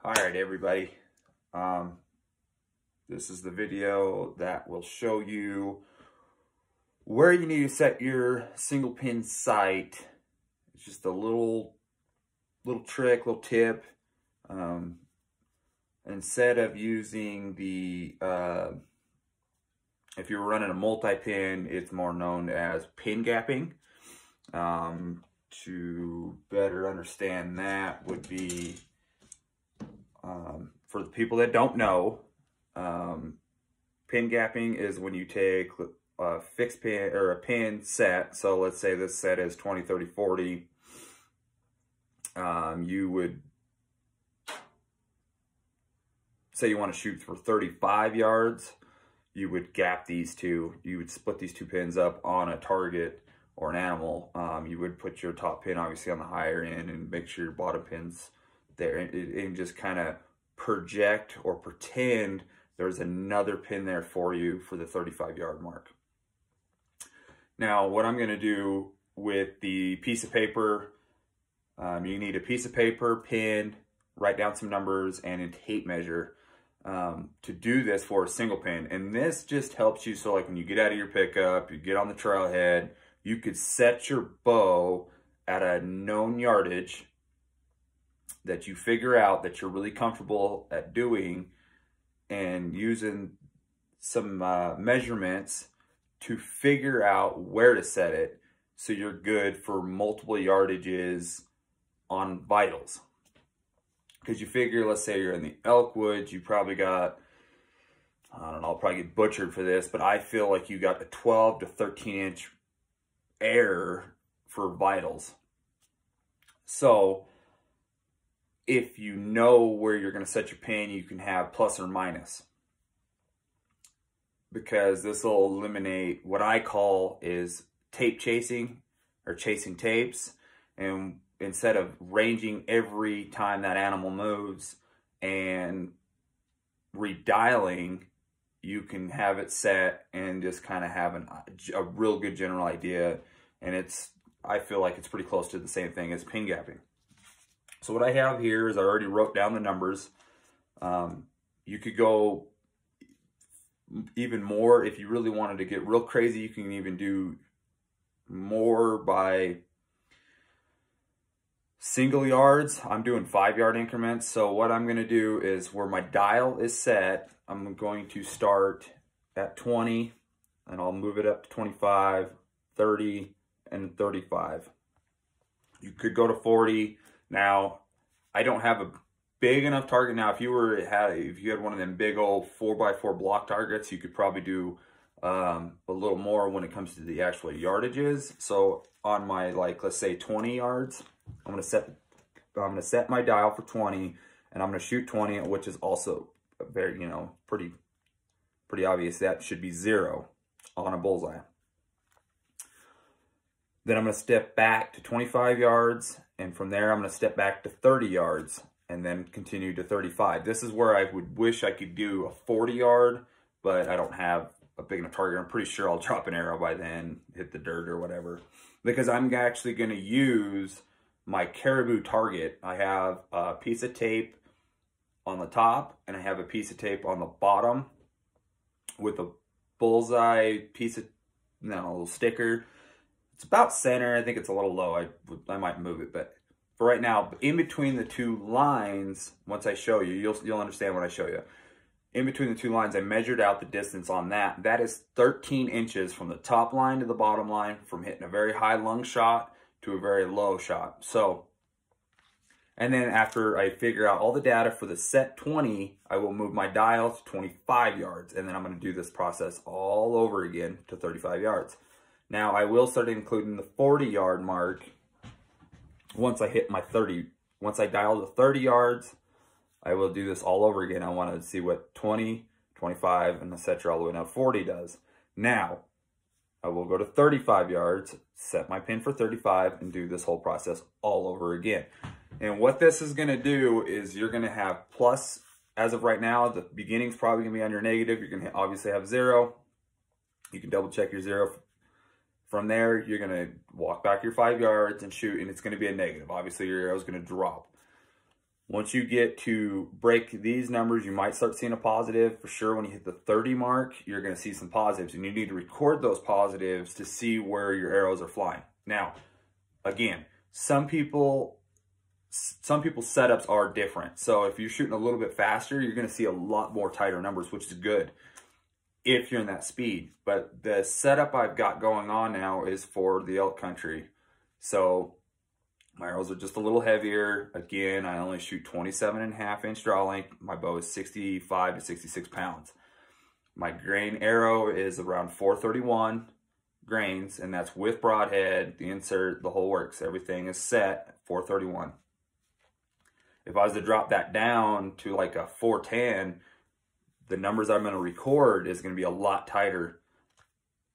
All right, everybody. This is the video that will show you where you need to set your single pin sight. It's just a little trick, little tip. Instead of using the, if you're running a multi-pin, it's more known as pin gapping. To better understand that would be, for the people that don't know, pin gapping is when you take a fixed pin or a pin set. So let's say this set is 20, 30, 40. You would say you want to shoot for 35 yards. You would gap these two. You would split these two pins up on a target or an animal. You would put your top pin obviously on the higher end and make sure your bottom pin's there, and just kind of project or pretend there's another pin there for you for the 35-yard mark. Now, what I'm going to do with the piece of paper, you need a piece of paper, pen, write down some numbers, and a tape measure to do this for a single pin. And this just helps you, so like when you get out of your pickup, you get on the trailhead, you could set your bow at a known yardage that you figure out that you're really comfortable at doing, and using some measurements to figure out where to set it so you're good for multiple yardages on vitals. Because you figure, let's say you're in the elk woods, you probably got, I don't know, I'll probably get butchered for this, but I feel like you got a 12 to 13 inch error for vitals. So if you know where you're going to set your pin, you can have plus or minus, because this will eliminate what I call is tape chasing or chasing tapes. And instead of ranging every time that animal moves and redialing, you can have it set and just kind of have a real good general idea. And I feel like it's pretty close to the same thing as pin gapping. So what I have here is I already wrote down the numbers. You could go even more if you really wanted to get real crazy. You can even do more by single yards. I'm doing 5-yard increments. So what I'm going to do is where my dial is set, I'm going to start at 20 and I'll move it up to 25, 30, and 35. You could go to 40. Now, I don't have a big enough target. Now, if you had one of them big old 4x4 block targets, you could probably do a little more when it comes to the actual yardages. So on my, like, let's say 20 yards, I'm gonna set my dial for 20, and I'm gonna shoot 20, which is also very, pretty obvious. That should be 0 on a bullseye. Then I'm going to step back to 25 yards, and from there I'm going to step back to 30 yards, and then continue to 35. This is where I would wish I could do a 40-yard, but I don't have a big enough target. I'm pretty sure I'll drop an arrow by then, hit the dirt or whatever, because I'm actually going to use my caribou target. I have a piece of tape on the top, and I have a piece of tape on the bottom with a bullseye piece of, a little sticker. It's about center. I think it's a little low. I might move it, but for right now, in between the two lines, once I show you, you'll understand when I show you. In between the two lines, I measured out the distance on that. That is 13 inches from the top line to the bottom line, from hitting a very high lung shot to a very low shot. So, and then after I figure out all the data for the set 20, I will move my dial to 25 yards, and then I'm going to do this process all over again to 35 yards. Now, I will start including the 40-yard mark once I hit my 30. Once I dial to 30 yards, I will do this all over again. I want to see what 20, 25, and etc. all the way down to 40 does. Now, I will go to 35 yards, set my pin for 35, and do this whole process all over again. And what this is going to do is you're going to have plus, as of right now, the beginning's probably going to be on your negative. You're going to obviously have 0. You can double check your 0. From there, you're going to walk back your 5 yards and shoot, and it's going to be a negative. Obviously, your arrow's going to drop. Once you get to break these numbers, you might start seeing a positive. For sure, when you hit the 30 mark, you're going to see some positives, and you need to record those positives to see where your arrows are flying. Now, again, some people's setups are different. So if you're shooting a little bit faster, you're going to see a lot more tighter numbers, which is good if you're in that speed. But the setup I've got going on now is for the elk country. So my arrows are just a little heavier. Again, I only shoot 27.5-inch draw length. My bow is 65 to 66 pounds. My grain arrow is around 431 grains, and that's with broadhead, the insert, the whole works. Everything is set at 431. If I was to drop that down to like a 410, the numbers I'm going to record is going to be a lot tighter.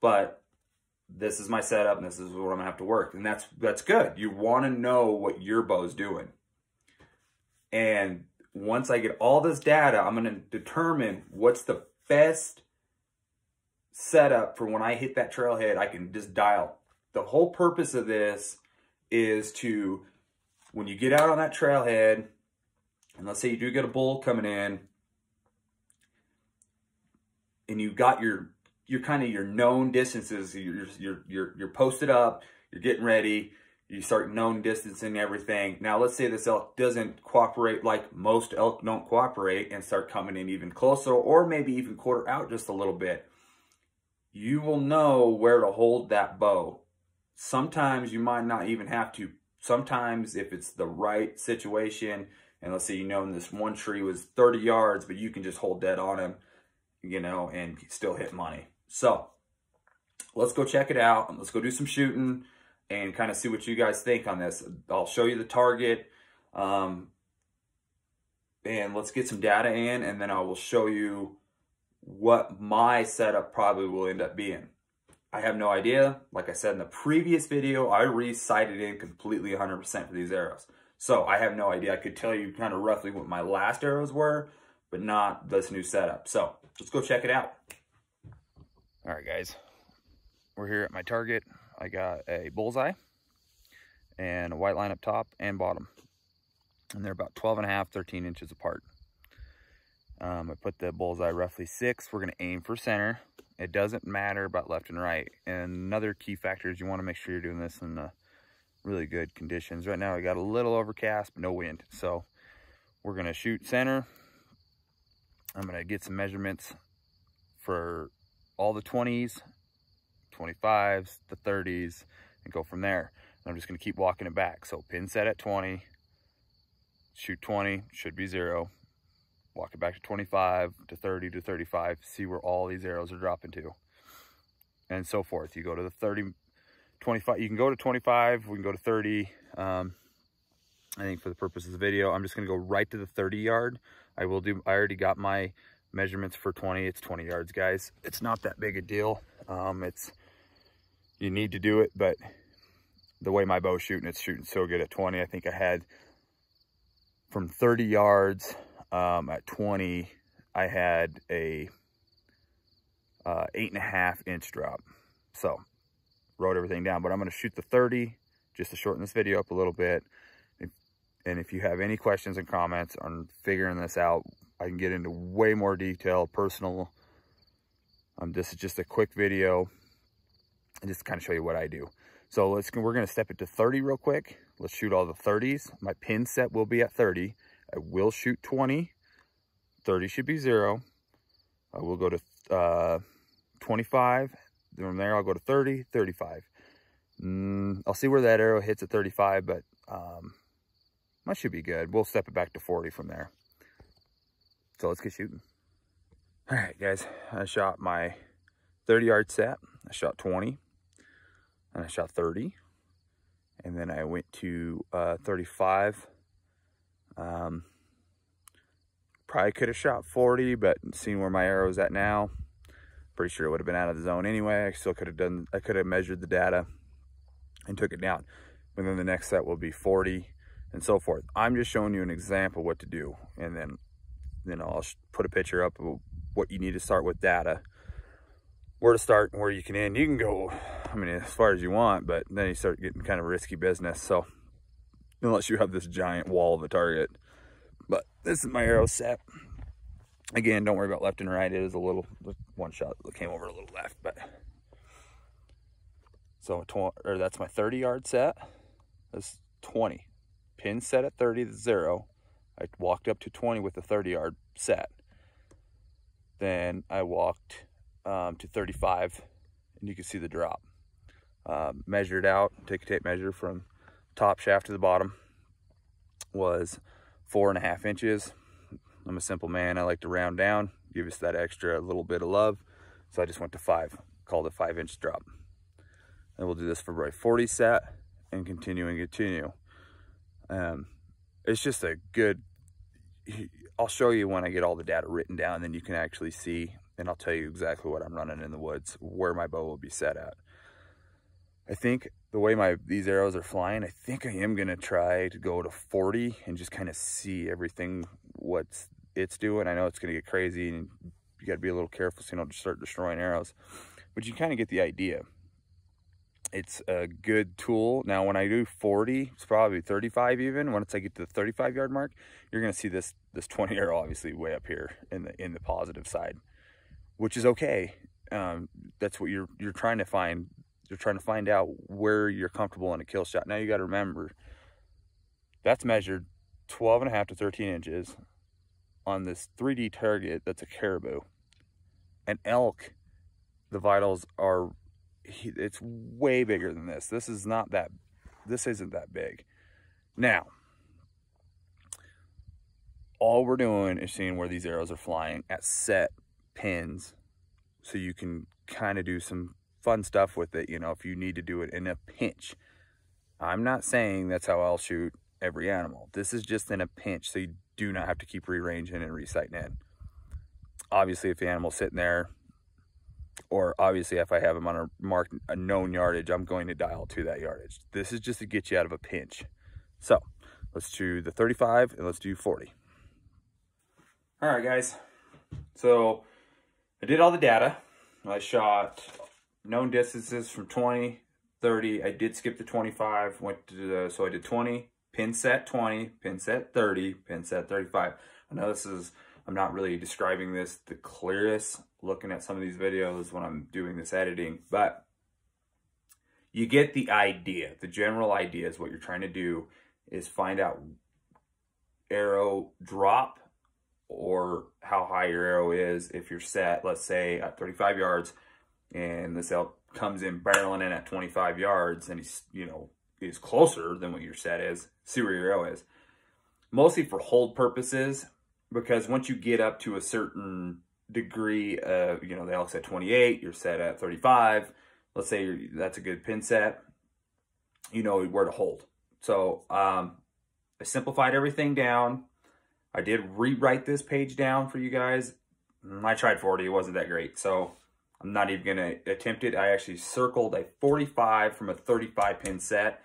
But this is my setup, and this is what I'm going to have to work. And that's good. You want to know what your bow's doing. And once I get all this data, I'm going to determine what's the best setup for when I hit that trailhead. I can just dial. The whole purpose of this is to, when you get out on that trailhead, and let's say you do get a bull coming in, and you got your kind of your known distances, you're posted up, you're getting ready, you start known distancing everything. Now let's say this elk doesn't cooperate, like most elk don't cooperate, and start coming in even closer, or maybe even quarter out just a little bit. You will know where to hold that bow. Sometimes you might not even have to. Sometimes if it's the right situation, and let's say you know this one tree was 30 yards, but you can just hold dead on him, you know, and still hit money. So let's go check it out, and let's go do some shooting and kind of see what you guys think on this. I'll show you the target, and let's get some data in, and then I will show you what my setup probably will end up being. I have no idea. Like I said in the previous video, I re-sighted in completely 100% for these arrows. So I have no idea. I could tell you kind of roughly what my last arrows were, but not this new setup. So let's go check it out. All right, guys, we're here at my target. I got a bullseye and a white line up top and bottom, and they're about 12.5, 13 inches apart. I put the bullseye roughly 6. We're going to aim for center. It doesn't matter about left and right. And another key factor is you want to make sure you're doing this in really good conditions. Right now I got a little overcast, but no wind. So we're going to shoot center. I'm going to get some measurements for all the 20s, 25s, the 30s, and go from there. And I'm just going to keep walking it back. So pin set at 20, shoot 20, should be 0. Walk it back to 25, to 30, to 35, see where all these arrows are dropping to, and so forth. You go to the 30, 25, you can go to 25, we can go to 30. I think for the purpose of the video, I'm just going to go right to the 30 yard. I already got my measurements for 20. It's 20 yards, guys. It's not that big a deal. You need to do it, but the way my bow's shooting, it's shooting so good at 20. I think I had from 30 yards, at 20, I had a 8.5-inch drop. So wrote everything down, but I'm going to shoot the 30 just to shorten this video up a little bit. And if you have any questions and comments on figuring this out, I can get into way more detail, personal. This is just a quick video and just kind of show you what I do. So we're going to step it to 30 real quick. Let's shoot all the 30s. My pin set will be at 30. I will shoot 20. 30 should be 0. I will go to 25. From there, I'll go to 30, 35. I'll see where that arrow hits at 35, but that should be good. We'll step it back to 40 from there. So let's get shooting. All right, guys. I shot my 30-yard set. I shot 20, and I shot 30, and then I went to 35. Probably could have shot 40, but seeing where my arrow's at now, pretty sure it would have been out of the zone anyway. I could have measured the data and took it down. But then the next set will be 40 and so forth. I'm just showing you an example of what to do. And then I'll put a picture up of what you need to start with data, where to start and where you can end. You can go, I mean, as far as you want, but then you start getting kind of risky business. So unless you have this giant wall of a target. This is my arrow set. Again, don't worry about left and right. It is a little, one shot that came over a little left, but. So that's my 30-yard set. That's 20. Pin set at 30, that's 0. I walked up to 20 with the 30-yard set. Then I walked to 35, and you can see the drop. Measured out, take a tape measure from top shaft to the bottom, was 4.5 inches. I'm a simple man. I like to round down, give us that extra little bit of love. So I just went to 5, called it 5-inch drop. And we'll do this for my 40 set and continue. It's just a good, I'll show you when I get all the data written down, then you can actually see, and I'll tell you exactly what I'm running in the woods, where my bow will be set at. I think the way these arrows are flying, I think I am gonna try to go to 40 and just kind of see everything, what it's doing. I know it's gonna get crazy and you gotta be a little careful so you don't start destroying arrows, but you kind of get the idea. It's a good tool. Now, when I do 40, it's probably 35 even. Once I get to the 35-yard mark, you're gonna see this 20 arrow obviously way up here in the positive side, which is okay. That's what you're trying to find. You're trying to find out where you're comfortable in a kill shot. Now you got to remember, that's measured 12.5 to 13 inches on this 3D target. That's a caribou. An elk, the vitals are, it's way bigger than this. This isn't that big. Now, all we're doing is seeing where these arrows are flying at set pins, so you can kind of do some fun stuff with it, you know, if you need to do it in a pinch. I'm not saying that's how I'll shoot every animal. This is just in a pinch, so you do not have to keep rearranging and resighting in. Obviously, if the animal's sitting there, or obviously if I have them on a known yardage, I'm going to dial to that yardage. This is just to get you out of a pinch. So let's do the 35 and let's do 40. All right, guys. So I did all the data. I shot known distances from 20, 30. I did skip the 25. So I did 20, pin set 20, pin set 30, pin set 35. I know I'm not really describing this the clearest looking at some of these videos when I'm doing this editing, but you get the idea. The general idea is what you're trying to do is find out arrow drop, or how high your arrow is. If you're set, let's say at 35 yards, and this elk comes in barreling in at 25 yards, and he's, you know, is closer than what your set is, see where your arrow is. Mostly for hold purposes, because once you get up to a certain degree, you know, the elk's at 28, you're set at 35. Let's say that's a good pin set, you know where to hold. So I simplified everything down. I did rewrite this page down for you guys. I tried 40, it wasn't that great, so I'm not even gonna attempt it. I actually circled a 45 from a 35 pin set,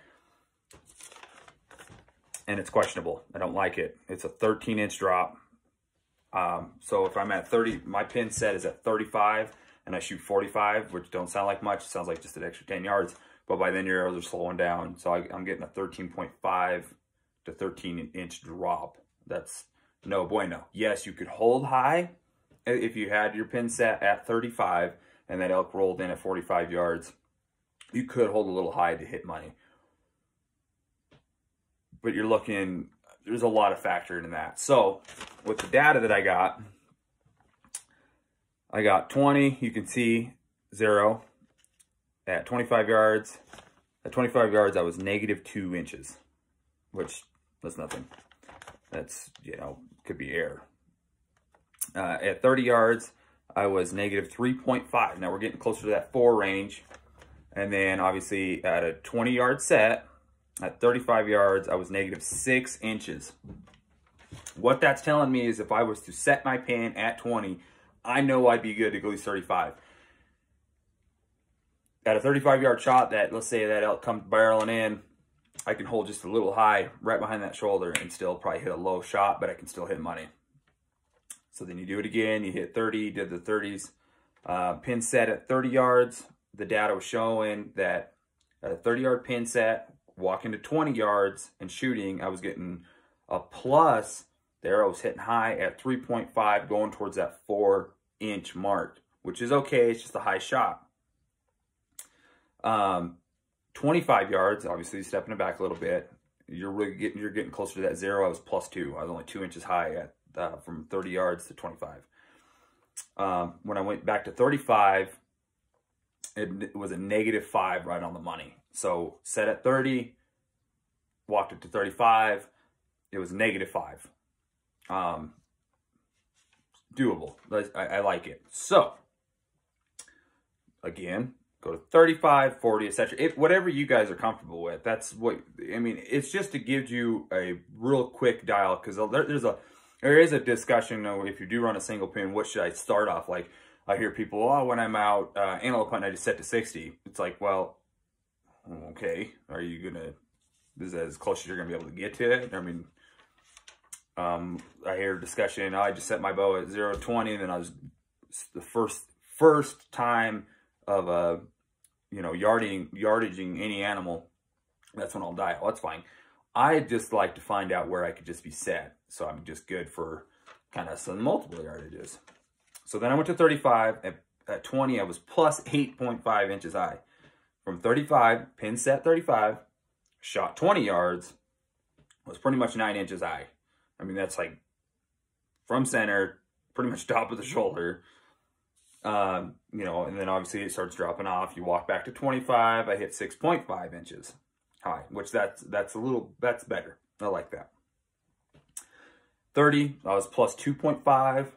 and it's questionable. I don't like it. It's a 13-inch drop. So if I'm at 30, my pin set is at 35, and I shoot 45, which don't sound like much. It sounds like just an extra 10 yards, but by then your arrows are slowing down. So I'm getting a 13.5 to 13-inch drop. That's no bueno. Yes, you could hold high if you had your pin set at 35 and that elk rolled in at 45 yards. You could hold a little high to hit money. But you're looking, there's a lot of factor in that. So with the data that I got 20, you can see 0 at 25 yards. At 25 yards, I was -2 inches, which that's nothing. That's, you know, could be air. At 30 yards, I was -3.5. Now we're getting closer to that 4 range. And then obviously at a 20-yard set, at 35 yards, I was -6 inches. What that's telling me is if I was to set my pin at 20, I know I'd be good to go to 35. At a 35-yard shot, that, let's say that elk comes barreling in, I can hold just a little high right behind that shoulder and still probably hit a low shot, but I can still hit money. So then you do it again, you hit 30, did the 30s. Pin set at 30 yards, the data was showing that at a 30-yard pin set, walking to 20 yards and shooting, I was getting a plus The arrow was hitting high at 3.5, going towards that 4-inch mark, which is okay. It's just a high shot. 25 yards, obviously stepping it back a little bit. You're getting closer to that 0. I was +2. I was only 2 inches high at from 30 yards to 25. When I went back to 35, it was a -5 right on the money. So set at 30, walked it to 35. It was -5. Doable. I like it. So again, go to 35, 40, etc. Whatever you guys are comfortable with. That's what, I mean, it's just to give you a real quick dial, because there is a discussion of, if you do run a single pin, what should I start off? Like, I hear people, oh, when I'm out antelope hunting, I just set to 60. It's like, well, okay, are you gonna, is that as close as you're gonna be able to get to it? I mean, I hear discussion, oh, I just set my bow at 0-20, and then I was the first time of you know, yardaging any animal, that's when I'll dial. That's fine. I just like to find out where I could just be set, so I'm just good for kind of some multiple yardages. So then I went to 35. At 20, I was +8.5 inches high. From 35, pin set 35, shot 20 yards, was pretty much 9 inches high. I mean, that's like from center, pretty much top of the shoulder. You know, and then obviously it starts dropping off. You walk back to 25, I hit 6.5 inches high, which that's better. I like that. 30, I was +2.5.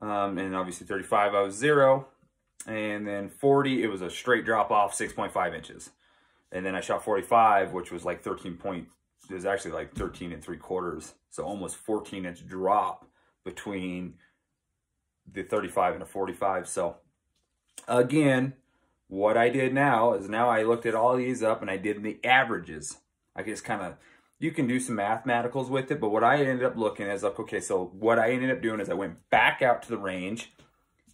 And obviously 35, I was 0. And then 40, it was a straight drop off, 6.5 inches. And then I shot 45, which was like 13 3/4. So almost 14-inch drop between the 35 and a 45. So again, what I did now is I looked at all these up and I did the averages. I just kind of, you can do some mathematicals with it, but what I ended up looking is like, okay, so what I ended up doing is I went back out to the range,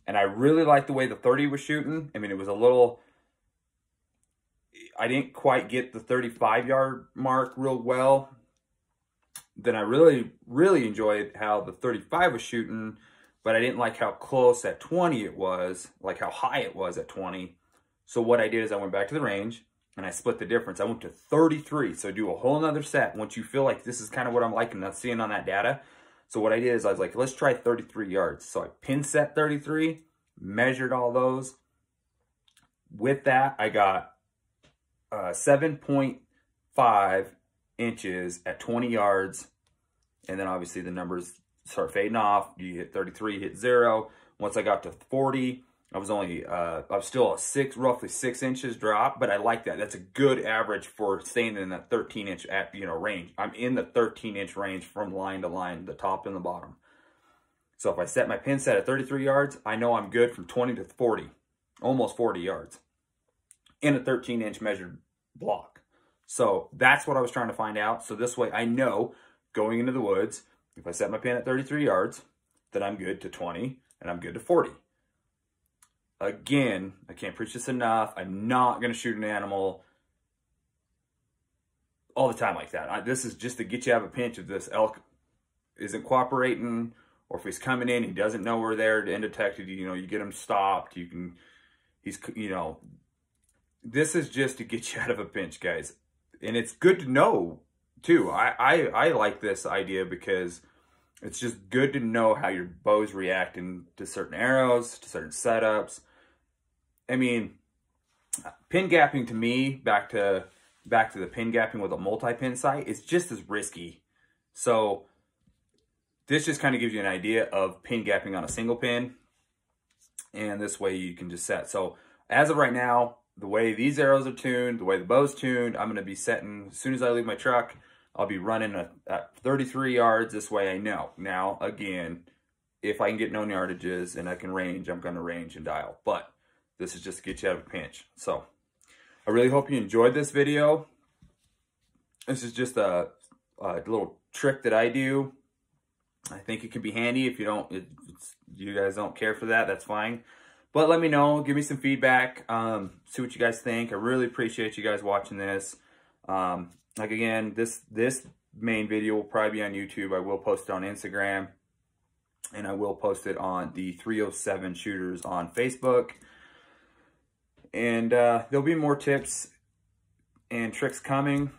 and I really liked the way the 30 was shooting. I mean, it was a little, I didn't quite get the 35-yard mark real well. Then I really, really enjoyed how the 35 was shooting, but I didn't like how close at 20 it was, like how high it was at 20. So what I did is I went back to the range and I split the difference. I went to 33. So do a whole nother set once you feel like this is kind of what I'm liking, not seeing on that data. So what I did is I was like, let's try 33 yards. So I pin set 33, measured all those. With that, I got 7.5 inches at 20 yards. And then obviously the numbers start fading off. You hit 33, you hit 0. Once I got to 40, I was only, I was still a roughly 6 inches drop, but I like that. That's a good average for staying in that 13-inch range. I'm in the 13-inch range from line to line, the top and the bottom. So if I set my pin set at 33 yards, I know I'm good from 20 to 40, almost 40 yards in a 13-inch measured block. So that's what I was trying to find out. So this way I know going into the woods, if I set my pin at 33 yards, that I'm good to 20 and I'm good to 40. Again, I can't preach this enough. I'm not going to shoot an animal all the time like that. This is just to get you out of a pinch if this elk isn't cooperating, or if he's coming in, he doesn't know we're there to undetected. You know, you get him stopped. You know, this is just to get you out of a pinch, guys. And it's good to know too. I like this idea because it's just good to know how your bow's reacting to certain arrows, to certain setups. I mean, pin gapping to me, back to the pin gapping with a multi-pin sight, is just as risky. So this just kind of gives you an idea of pin gapping on a single pin. And this way you can just set. So as of right now, the way these arrows are tuned, the way the bow's tuned, I'm going to be setting, as soon as I leave my truck, I'll be running at 33 yards. This way I know. Now, again, if I can get known yardages and I can range, I'm going to range and dial. But this is just to get you out of a pinch. So I really hope you enjoyed this video. This is just a little trick that I do. I think it could be handy. If you guys don't care for that, that's fine. But let me know. Give me some feedback. See what you guys think. I really appreciate you guys watching this. Like again, this main video will probably be on YouTube. I will post it on Instagram, and I will post it on the 307 Shooters on Facebook. And there'll be more tips and tricks coming.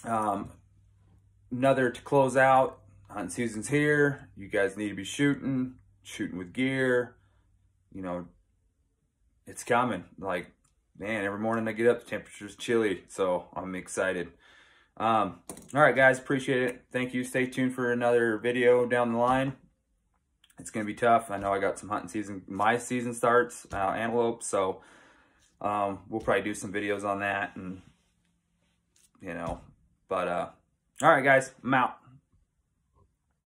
Another to close out, hunting season's here. You guys need to be shooting with gear. You know, it's coming. Like, man, every morning I get up, the temperature's chilly, so I'm excited. All right, guys, appreciate it. Thank you. Stay tuned for another video down the line. It's gonna be tough. I know I got some hunting season. My season starts antelope, so we'll probably do some videos on that, and you know. But all right, guys, I'm out.